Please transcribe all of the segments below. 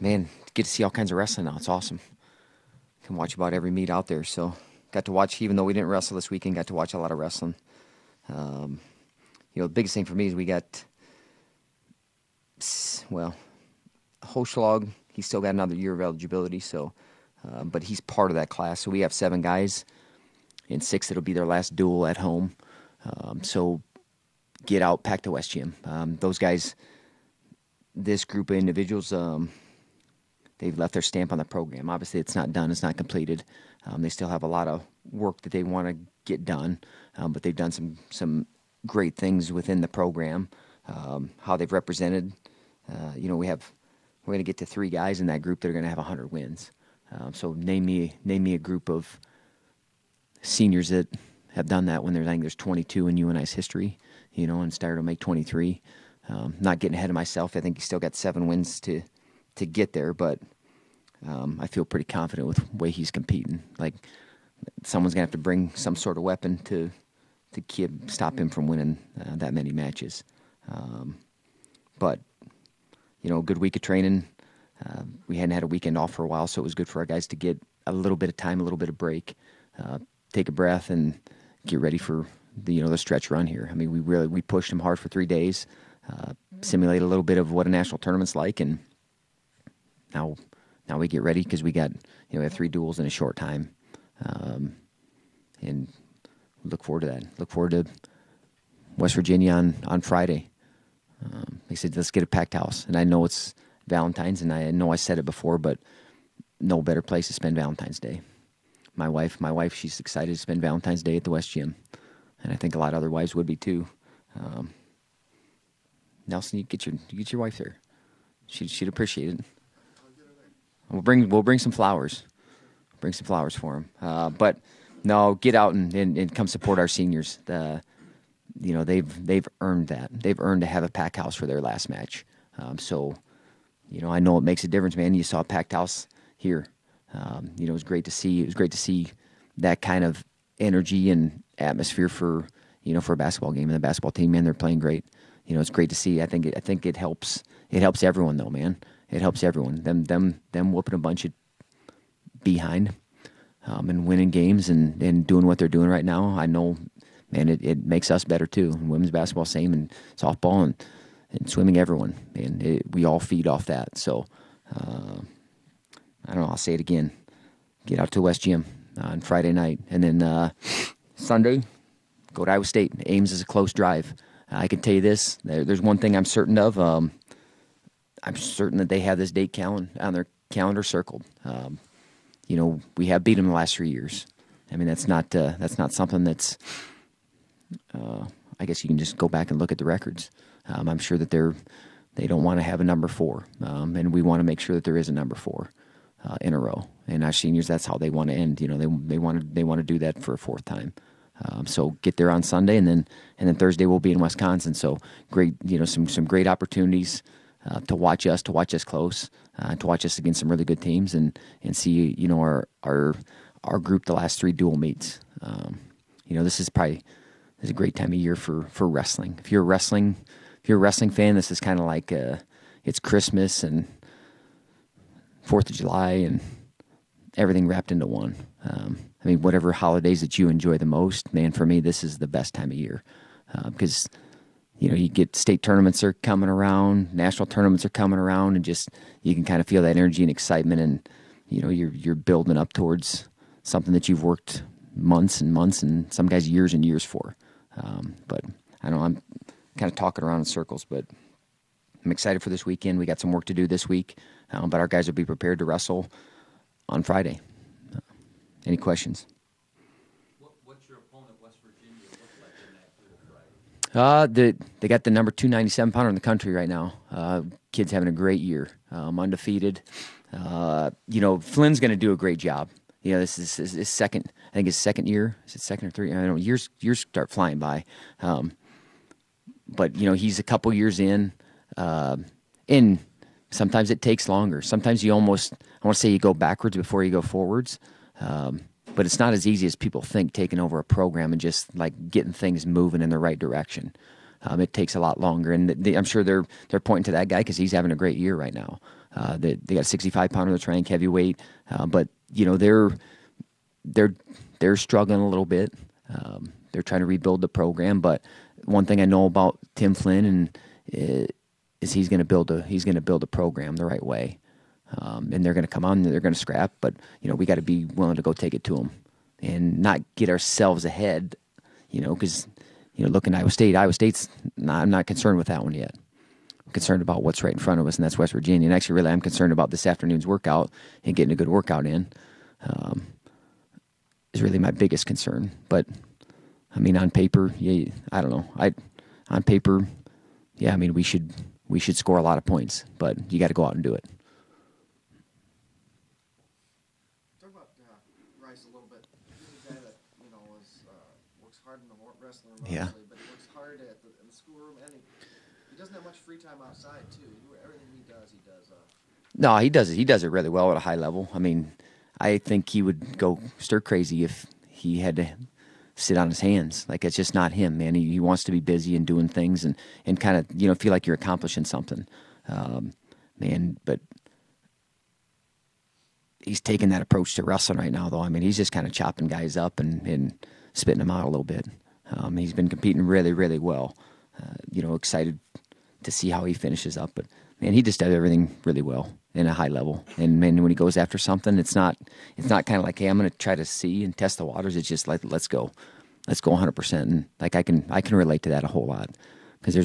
Man, get to see all kinds of wrestling now. It's awesome. Can watch about every meet out there. So got to watch, even though we didn't wrestle this weekend, got to watch a lot of wrestling. Um, the biggest thing for me is we got, well, Hochschlag, he's still got another year of eligibility, so, but he's part of that class. So we have 7 guys, and 6 that'll be their last duel at home. So get out, pack the West Gym. Those guys, this group of individuals, they've left their stamp on the program. Obviously, it's not done. It's not completed. They still have a lot of work that they want to get done, but they've done some great things within the program. How they've represented. We're going to get to 3 guys in that group that are going to have 100 wins. So name me a group of seniors that have done that when I think there's 22 in UNI's history, and started to make 23. Not getting ahead of myself. I think he's still got 7 wins to get there, but I feel pretty confident with the way he's competing. Like, someone's going to have to bring some sort of weapon to stop him from winning that many matches. But, good week of training. We hadn't had a weekend off for a while, so it was good for our guys to get a little bit of time, a little bit of break, take a breath, and get ready for the stretch run here. I mean, we pushed them hard for 3 days, simulate a little bit of what a national tournament's like, and now we get ready because we have 3 duels in a short time, and look forward to that. Look forward to West Virginia on Friday. They said, let's get a packed house. And I know it's Valentine's, and I know I said it before, but no better place to spend Valentine's Day. My wife, she's excited to spend Valentine's Day at the West Gym. And I think a lot of other wives would be too. Nelson, you get your wife there. She'd appreciate it. We'll bring some flowers. Bring some flowers for him. But no, get out and come support our seniors. They've earned that. They've earned to have a packed house for their last match. So I know it makes a difference, man. You saw a packed house here. It was great to see. It was great to see that kind of energy and atmosphere for a basketball game, and the basketball team, man, they're playing great. It's great to see. I think it helps. It helps everyone, though, man. It helps everyone. Them whooping a bunch of behind, and winning games and doing what they're doing right now. I know, man, it makes us better too. Women's basketball, same, and softball and swimming, everyone. And we all feed off that. So, I don't know, I'll say it again. Get out to West Gym on Friday night. And then Sunday, go to Iowa State. Ames is a close drive. I can tell you this. There's one thing I'm certain of. I'm certain that they have this date on their calendar circled. We have beat them the last 3 years. I mean, that's not something that's. I guess you can just go back and look at the records. I'm sure that they don't want to have a number 4, and we want to make sure that there is a number 4 in a row. And our seniors, that's how they want to end. They want to do that for a 4th time. So get there on Sunday, and then Thursday we'll be in Wisconsin. So great, some great opportunities to watch us close, to watch us against some really good teams, and see our group the last 3 dual meets. This is a great time of year for wrestling. If you're a wrestling fan, this is kind of like it's Christmas and 4th of July and everything wrapped into one. Whatever holidays that you enjoy the most, man, for me, this is the best time of year because, you get state tournaments are coming around, national tournaments are coming around, and just you can kind of feel that energy and excitement, and, you're building up towards something that you've worked months and months and some guys years and years for. But I know I'm kind of talking around in circles, but I'm excited for this weekend. We got some work to do this week, but our guys will be prepared to wrestle on Friday. Any questions? What's your opponent, West Virginia, look like in that duel Friday? They got the number 297 pounder in the country right now. Kid's having a great year, undefeated. Flynn's going to do a great job. This is his second. I think his second year. Is it second or third? I don't know. Years start flying by. But he's a couple years in, and sometimes it takes longer. Sometimes I want to say you go backwards before you go forwards. But it's not as easy as people think, taking over a program and just like getting things moving in the right direction. It takes a lot longer, and I'm sure they're pointing to that guy because he's having a great year right now. They got a 65 pounder in the trank, heavyweight, but they're they're struggling a little bit. They're trying to rebuild the program, but one thing I know about Tim Flynn is he's going to build a program the right way, and they're going to come on, they're going to scrap, but we got to be willing to go take it to them and not get ourselves ahead, because looking at Iowa State's I'm not concerned with that one yet. I'm concerned about what's right in front of us, and that's West Virginia. And actually, really, I'm concerned about this afternoon's workout and getting a good workout in. Is really my biggest concern. But I mean, on paper, yeah, I don't know. On paper, yeah, I mean, we should score a lot of points, but you got to go out and do it. Talk about Rice a little bit. He's a guy that works hard in the wrestling room, Yeah. obviously, but he works hard in the schoolroom, and he doesn't have much free time outside too. Everything he does. No, he does it. He does it really well at a high level. I mean, I think he would go stir crazy if he had to sit on his hands. Like, it's just not him, man. He wants to be busy and doing things and kind of, feel like you're accomplishing something. Man, but he's taking that approach to wrestling right now, though. I mean, he's just kind of chopping guys up and spitting them out a little bit. He's been competing really, really well. Excited to see how he finishes up. But, man, he just does everything really well in a high level. And, man, when he goes after something, it's not kind of like, hey, I'm going to try to see and test the waters. It's just like, let's go 100%. And, like, I can relate to that a whole lot because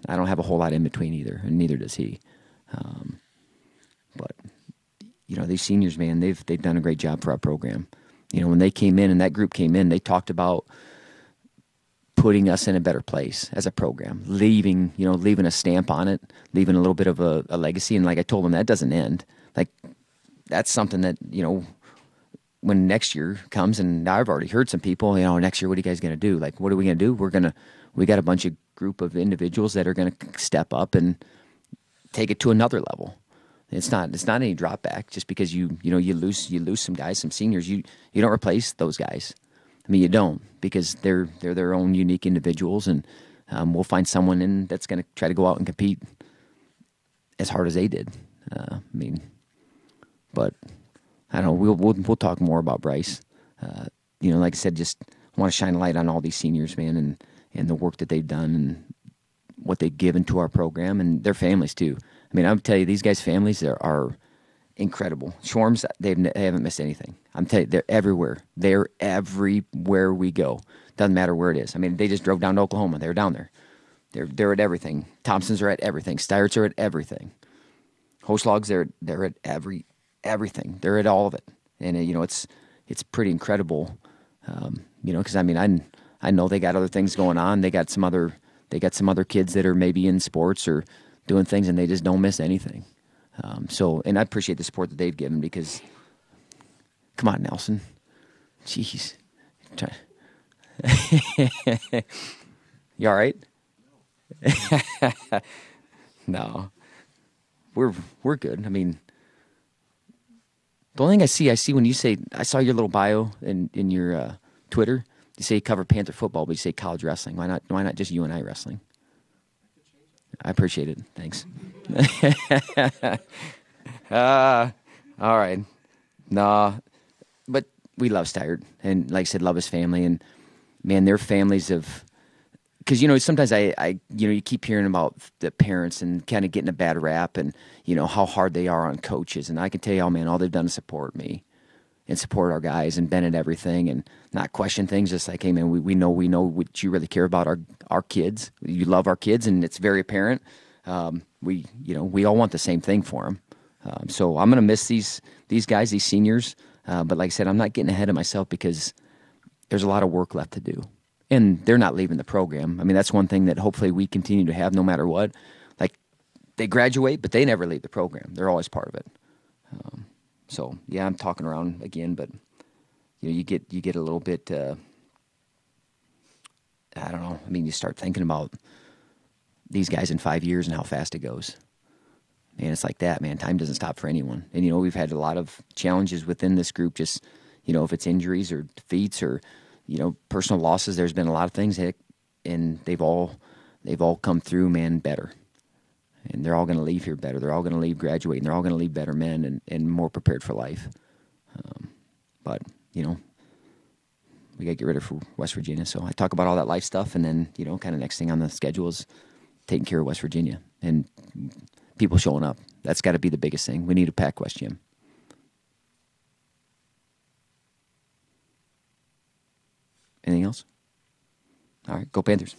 I don't have a whole lot in between either, and neither does he. But these seniors, man, they've done a great job for our program. When they came in and that group came in, they talked about putting us in a better place as a program, leaving a stamp on it, leaving a little bit of a legacy. And like I told them, that doesn't end. Like, that's something that, when next year comes, and I've already heard some people, next year, what are you guys going to do? Like, what are we going to do? We got a bunch of group of individuals that are going to step up and take it to another level. It's not any drop back just because you lose some guys, some seniors. You don't replace those guys. I mean, you don't, because they're their own unique individuals, and we'll find someone that's going to try to go out and compete as hard as they did. But I don't know. We'll talk more about Bryce. Like I said, just want to shine a light on all these seniors, man, and the work that they've done and what they've given to our program and their families too. I mean, I'll tell you, these guys' families are incredible. Schwarms, they haven't missed anything. I'm telling you, they're everywhere. They're everywhere we go. Doesn't matter where it is. I mean, they just drove down to Oklahoma. They were down there. They're at everything. Thompsons are at everything. Steyerts are at everything. Hochschlags, they're at everything. They're at all of it. And it's pretty incredible. Because I mean, I know they got other things going on. They got some other kids that are maybe in sports or doing things, and they just don't miss anything. And I appreciate the support that they've given because, come on, Nelson. Jeez. You all right? No. We're good. I mean, the only thing I see when you say, I saw your little bio in your Twitter. You say you cover Panther football, but you say college wrestling. Why not just you and I wrestling? I appreciate it. Thanks. All right. Nah, but we love Steyert, and like I said, love his family, and man, their families have. Because sometimes I you keep hearing about the parents and kind of getting a bad rap, and how hard they are on coaches, and I can tell you, all they've done is support me, and support our guys, and bend at everything, and not question things. Just like, hey man, we know what you really care about our kids. You love our kids, and it's very apparent. We all want the same thing for them. So I'm gonna miss these guys, these seniors. But like I said, I'm not getting ahead of myself because there's a lot of work left to do. And they're not leaving the program. I mean, that's one thing that hopefully we continue to have no matter what. Like, they graduate, but they never leave the program. They're always part of it. So, yeah, I'm talking around again, but you get a little bit, I don't know. I mean, you start thinking about these guys in 5 years and how fast it goes. And it's like that, man. Time doesn't stop for anyone. And, we've had a lot of challenges within this group, just, if it's injuries or defeats or, personal losses. There's been a lot of things, and they've all they've all come through, man, better. And they're all going to leave here better. They're all going to leave graduating. They're all going to leave better men and more prepared for life. But, you know, we got to get ready for West Virginia. So I talk about all that life stuff, and then, you know, kind of next thing on the schedule is taking care of West Virginia and people showing up. That's got to be the biggest thing. We need a packed West Gym. Anything else? All right, go Panthers.